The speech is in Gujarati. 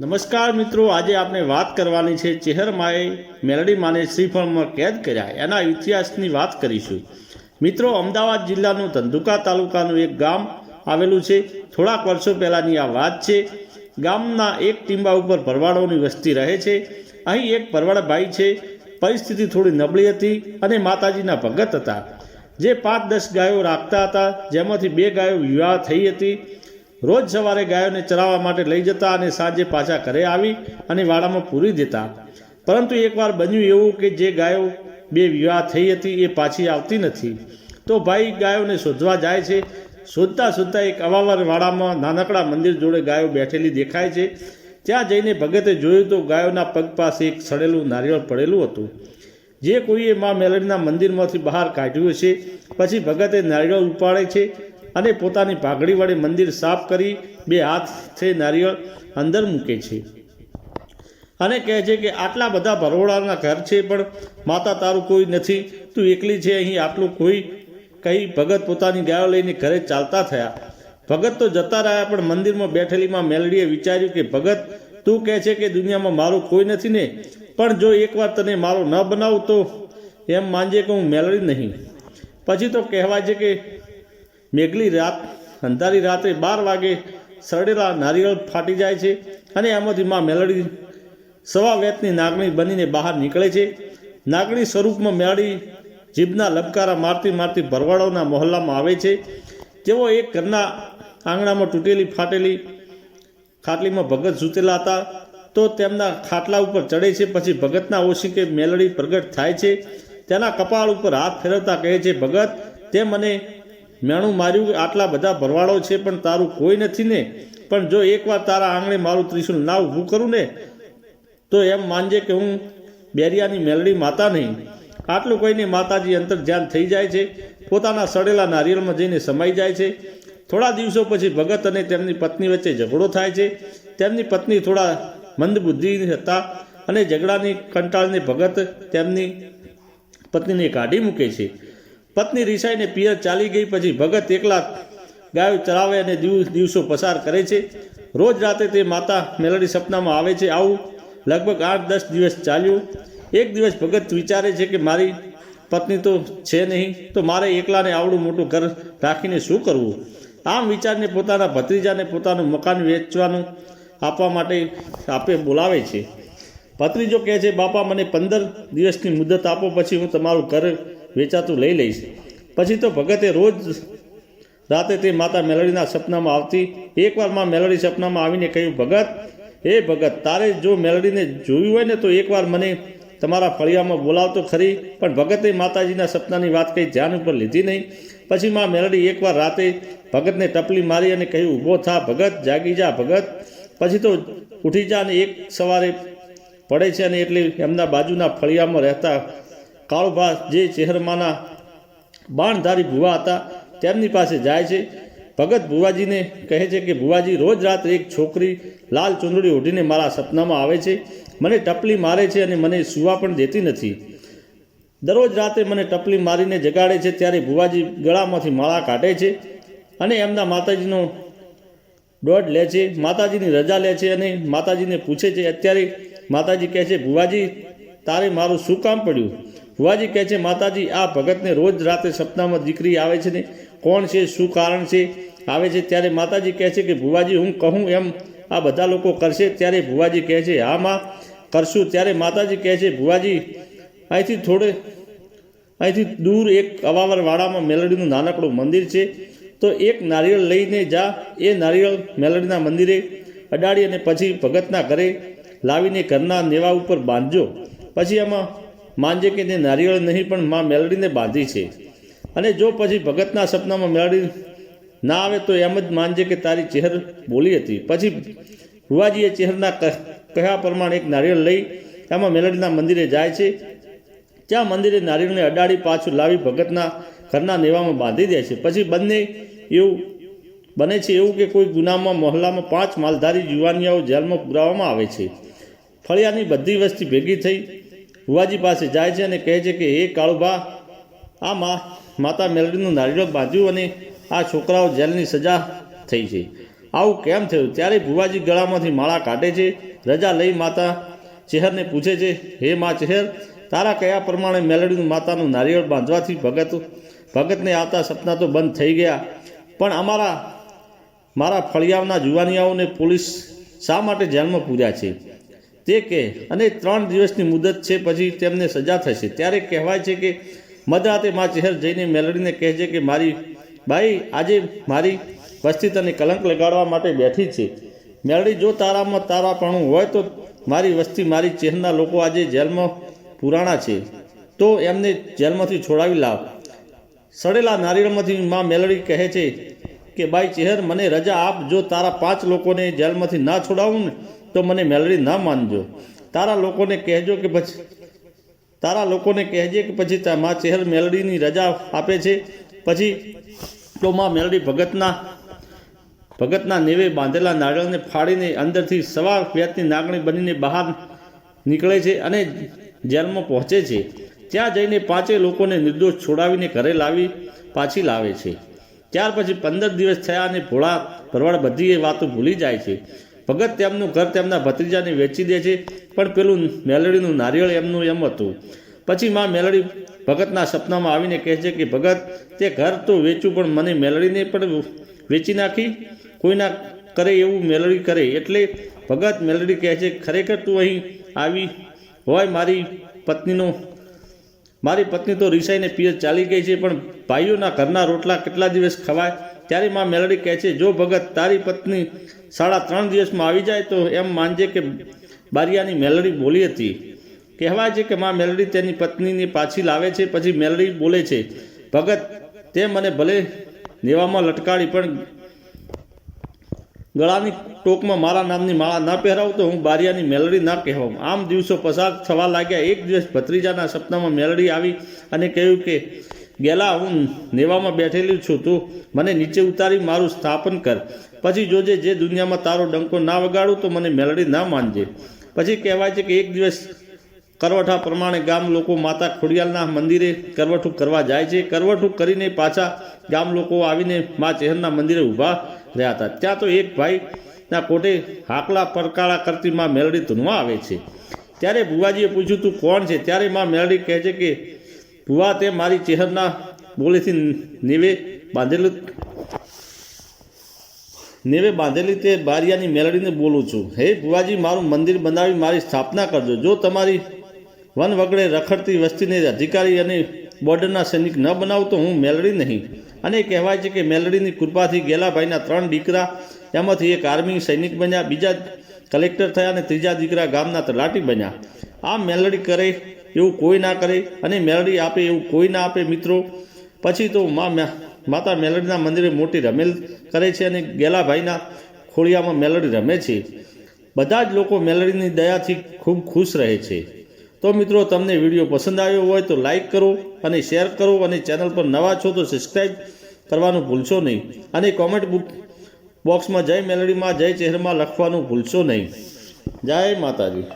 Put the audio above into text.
નમસ્કાર મિત્રો, આજે આપણે વાત કરવાની છે ચેહર માએ મેલડી માને શ્રીફળમાં કેદ કર્યા એના ઇતિહાસની વાત કરીશું. મિત્રો, અમદાવાદ જિલ્લાનું ધંધુકા તાલુકાનું એક ગામ આવેલું છે. થોડાક વર્ષો પહેલાંની આ વાત છે. ગામના એક ટીંબા ઉપર ભરવાડોની વસ્તી રહે છે. અહીં એક ભરવાડ ભાઈ છે. પરિસ્થિતિ થોડી નબળી હતી અને માતાજીના ભગત હતા, જે 5-10 ગાયો રાખતા હતા, જેમાંથી 2 ગાયો વિવાહ થઈ હતી. રોજ સવારે ગાયોને ચરાવવા માટે લઈ જતા અને સાંજે પાછા ઘરે આવી અને વાડામાં પૂરી દેતા. પરંતુ એકવાર બન્યું એવું કે જે ગાયો 2 વિવાહ થઈ હતી એ પાછી આવતી નથી. તો ભાઈ ગાયોને શોધવા જાય છે. શોધતા શોધતા એક અવાવર વાડામાં નાનકડા મંદિર જોડે ગાયો બેઠેલી દેખાય છે. ત્યાં જઈને ભગતે જોયું તો ગાયોના પગ પાસે એક સડેલું નારિયેળ પડેલું હતું, જે કોઈએ મા મેલડીના મંદિરમાંથી બહાર કાઢ્યું છે. પછી ભગતે નારિયેળ ઉપાડે છે અને પોતાની પાઘડી વડે મંદિર સાફ કરી 2 હાથથી નારિયેળ અંદર મૂકે છે અને કહે છે કે આટલા બધા ભરવાડાના ઘર છે, પણ માતા તારું કોઈ નથી, તું એકલી છે અહીં, આટલું કોઈ કહી ભગત પોતાની ગાયો લઈને ઘરે ચાલતા થયા. ભગત તો જતા રહ્યા, પણ મંદિરમાં બેઠેલીમાં મેલડીએ વિચાર્યું કે ભગત, તું કહે છે કે દુનિયામાં મારું કોઈ નથી ને, પણ જો એકવાર તને મારો ન બનાવું તો એમ માનજે કે હું મેલડી નહીં. પછી તો કહેવાય છે કે મેઘલી રાત, અંધારી રાત્રે 12 વાગે સડેલા નારિયેળ ફાટી જાય છે અને એમાંથી માં મેલડી સવા વેતની નાગણી બનીને બહાર નીકળે છે. નાગણી સ્વરૂપમાં મેલડી જીભના લબકારા મારતી મારતી ભરવાડોના મહોલ્લામાં આવે છે. તેઓ એક ઘરના આંગણામાં તૂટેલી ફાટેલી ખાટલીમાં ભગત સૂતેલા હતા, તો તેમના ખાટલા ઉપર ચડે છે. પછી ભગતના ઓશિકે મેલડી પ્રગટ થાય છે. તેના કપાળ ઉપર હાથ ફેરવતા કહે છે, ભગત, તે મને મેણું માર્યું, આટલા બધા ભરવાડો છે પણ તારું કોઈ નથી ને, પણ જો એકવાર તારા આંગણે મારું ત્રિશુલ ના ઊભું કરું ને, તો એમ માનજે કે હું બેરિયાની મેલડી માતા નહીં. આટલું કહીને માતાજી અંતર ધ્યાન થઈ જાય છે. પોતાના સડેલા નારિયેળમાં જઈને સમાઈ જાય છે. થોડા દિવસો પછી ભગત અને તેમની પત્ની વચ્ચે ઝઘડો થાય છે. તેમની પત્ની થોડા મંદબુદ્ધિ હતા અને ઝઘડાની કંટાળને ભગત તેમની પત્નીને કાઢી મૂકે છે. પત્ની રિસાઈને પિયર ચાલી ગઈ. પછી ભગત એકલા ગાયો ચરાવે અને દિવસો પસાર કરે છે. રોજ રાતે તે માતા મેલડી સપનામાં આવે છે. આવું લગભગ 8-10 દિવસ ચાલ્યું. એક દિવસ ભગત વિચારે છે કે મારી પત્ની તો છે નહીં, તો મારે એકલાને આવડું મોટું ઘર રાખીને શું કરવું. આમ વિચારીને પોતાના ભત્રીજાને પોતાનું મકાન વેચવાનું આપવા માટે બોલાવે છે. ભત્રીજો કહે છે, બાપા, મને 15 દિવસની મુદત આપો, પછી હું તમારું ઘર વેચાતું લઈ લઈશ. પછી તો ભગતે રોજ રાતે તે માતા મેલડીના સપનામાં આવતી. એકવાર માં મેલડી સપનામાં આવીને કહ્યું, ભગત, હે ભગત, તારે જો મેલડીને જોયું હોય ને તો એકવાર મને તમારા ફળિયામાં બોલાવતો ખરી. પણ ભગતે માતાજીના સપનાની વાત કંઈ ધ્યાન ઉપર લીધી નહીં. પછી માં મેલડી એકવાર રાતે ભગતને ટપલી મારી અને કહ્યું, ઊભો થા ભગત, જાગી જા ભગત. પછી તો ઉઠી જા. અને એક સવારે પડે છે અને એટલે એમના બાજુના ફળિયામાં રહેતા કાળુભા, જે ચેહરમાના બાણધારી ભુવા હતા, તેમની પાસે જાય છે. ભગત ભુવાજીને કહે છે કે ભુવાજી, રોજ રાત્રે એક છોકરી લાલ ચૂંદડી ઓઢીને મારા સપનામાં આવે છે, મને ટપલી મારે છે અને મને સૂવા પણ દેતી નથી. દરરોજ રાતે મને ટપલી મારીને જગાડે છે. ત્યારે ભુવાજી ગળામાંથી માળા કાઢે છે અને એમના માતાજીનો દોડ લે છે. માતાજીની રજા લે છે અને માતાજીને પૂછે છે. અત્યારે માતાજી કહે છે, ભુવાજી, તારે મારું શું કામ પડ્યું? ભુવાજી કહે છે, માતાજી, આ ભગતને રોજ રાતે સપનામાં દીકરી આવે છે ને, કોણ છે, શું કારણ છે આવે છે? ત્યારે માતાજી કહે છે કે ભુવાજી, હું કહું એમ આ બધા લોકો કરશે? ત્યારે ભુવાજી કહે છે, હા માં, કરશું. ત્યારે માતાજી કહે છે, ભુવાજી, અહીંથી દૂર એક અવાવર વાડામાં મેલડીનું નાનકડું મંદિર છે, તો એક નારિયેળ લઈને જા. એ નારિયેળ મેલડીના મંદિરે અડાડી અને પછી ભગતના ઘરે લાવીને ઘરના નેવા ઉપર બાંધજો. પછી એમાં માનજે કે તે નારિયેળ નહીં પણ માં મેલડીને બાંધી છે. અને જો પછી ભગતના સપનામાં મેલડી ના આવે તો એમ જ માનજે કે તારી ચેહર બોલી હતી. પછી ભુવાજીએ ચેહરના કહ્યા પ્રમાણે એક નારિયેળ લઈ એમાં મેલડીના મંદિરે જાય છે. ત્યાં મંદિરે નારિયેળને અડાડી પાછું લાવી ભગતના ઘરના નેવામાં બાંધી દે છે. પછી બને છે એવું કે કોઈ ગુનામાં મહોલ્લામાં 5 માલધારી યુવાનિયાઓ જેલમાં પુરાવવામાં આવે છે. ફળિયાની બધી વસ્તી ભેગી થઈ ભુવાજી પાસે જાય છે અને કહે છે કે હે કાળુભા, આ માતા મેલડીનું નારિયેળ બાંધ્યું અને આ છોકરાઓ જેલની સજા થઈ છે. આવું કેમ થયું? ત્યારે ભુવાજી ગળામાંથી માળા કાઢે છે, રજા લઈ માતા ચેહરને પૂછે છે, હે મા ચેહર, તારા કયા પ્રમાણે મેલડીનું માતાનું નારિયેળ બાંધવાથી ભગતને આવતા સપના તો બંધ થઈ ગયા, પણ મારા ફળિયાના જુવાનિયાઓને પોલીસ શા માટે જેલમાં પૂર્યા છે તે કહે, અને 3 દિવસની મુદત છે, પછી તેમને સજા થશે. ત્યારે કહેવાય છે કે મધરાતે મા ચેહર જઈને મેલડીને કહે છે કે મારી બાઈ, આજે મારી વસ્તી તને કલંક લગાડવા માટે બેઠી છે. મેલડી, જો તારામાં તારાપણું હોય તો મારી વસ્તી મારી ચેહરના લોકો આજે જેલમાં પુરાણા છે, તો એમને જેલમાંથી છોડાવી લાવ. સડેલા નારિયેળમાંથી મા મેલડી કહે છે કે બાઈ ચેહર, મને રજા આપ. જો તારા 5 લોકોને જેલમાંથી ના છોડાવું ને તો મને મેલડી ના માનજો. તારા લોકોને કહેજે કે પછી મા ચેહર મેલડીની રજા આપે છે. પછી તો મા મેલડી ભગતના નેવે બાંધેલા નારિયેળને ફાડીને અંદરથી સવા વ્યાજની નાગણી બનીને બહાર નીકળે છે અને જેલમાં પહોંચે છે. ત્યાં જઈને 5 લોકોને નિર્દોષ છોડાવીને ઘરે પાછી લાવે છે. ત્યાર પછી 15 દિવસ થયા અને ભોળા ભરવાડ બધી એ વાતો ભૂલી જાય છે. ભગત તેમનું ઘર તેમના ભત્રીજાને વેચી દે છે, પણ પેલું મેલડીનું નારિયેળ એમનું એમ હતું. પછી મા મેલડી ભગતના સપનામાં આવીને કહે છે કે ભગત, તે ઘર તો વેચ્યું, પણ મને મેલડીને પણ વેચી નાખી. કોઈ ના કરે એવું મેલડી કરે. એટલે ભગત મેલડી કહે છે, ખરેખર તું અહીં આવી હોય. મારી પત્ની તો રીસાઈને પિયર ચાલી ગઈ છે, પણ ભાઈઓના ઘરના રોટલા કેટલા દિવસ ખવાય? ત્યારે મા મેલડી કહે છે, જો ભગત તારી પત્ની 3.5 દિવસમાં આવી જાય તો એમ માનજે કે બારિયાની મેલડી બોલી હતી. કહેવાય છે કે મા મેલડી તેની પત્નીને પાછી લાવે છે. પછી મેલડી બોલે છે, ભગત, તે મને ભલે નેવામાં લટકાડી, પણ ગળાની ટોકમાં મારા નામની માળા ના પહેરાવ તો હું બારિયાની મેલડી ના કહેવાઉં. આમ દિવસો પસાર થવા લાગ્યા. એક દિવસ ભત્રીજાના સપનામાં મેલડી આવી અને કહ્યું કે ગેલા, હું નેવામાં બેઠેલી છું, તું મને નીચે ઉતારી મારું સ્થાપન કર. પછી જોજે, જે દુનિયામાં તારો ડંકો ના વગાડું તો મને મેલડી ના માનજે. પછી કહેવાય છે કે એક દિવસ કરવઠા પ્રમાણે ગામ લોકો માતા ખોડિયાલના મંદિરે કરવઠું કરવા જાય છે. કરવઠું કરીને પાછા ગામ લોકો આવીને મા ચેહરના મંદિરે ઊભા રહ્યા હતા. ત્યાં તો એક ભાઈના કોટે હાકલા પરકાળા કરતી મા મેલડી ધૂનવા આવે છે. ત્યારે ભુવાજીએ પૂછ્યું, તું કોણ છે? ત્યારે મા મેલડી કહે છે કે ભુવા, તે મારી ચેહરના બોલેથી નેવે બાંધેલી તે બારિયાની મેલડીને બોલું છું. હે ભુવાજી, મારું મંદિર બનાવી મારી સ્થાપના કરજો. જો તમારી વન વગડે રખડતી વસ્તીને અધિકારી અને બોર્ડરના સૈનિક ન બનાવું તો હું મેલડી નહીં. અને કહેવાય છે કે મેલડીની કૃપાથી ગેલાભાઈના 3 દીકરા, એમાંથી એક આર્મી સૈનિક બન્યા, બીજા કલેક્ટર થયા અને ત્રીજા દીકરા ગામના તલાટી બન્યા. આમ મેલડી કરે એવું કોઈ ના કરે અને મેલડી આપે એવું કોઈ ના આપે. મિત્રો, પછી તો માતા મેલડીના મંદિરે મોટી રમેલ કરે છે અને ગેલાભાઈના ખોળિયામાં મેલડી રમે છે. બધા જ લોકો મેલડીની દયાથી ખૂબ ખુશ રહે છે. તો મિત્રો, તમને વિડીયો પસંદ આવ્યો હોય તો લાઈક કરો અને શેર કરો, અને ચેનલ પર નવા છો તો સબસ્ક્રાઈબ કરવાનું ભૂલશો નહીં, અને કોમેન્ટ બોક્સમાં જય મેલડીમાં જય ચેહરમાં લખવાનું ભૂલશો નહીં. જય માતાજી.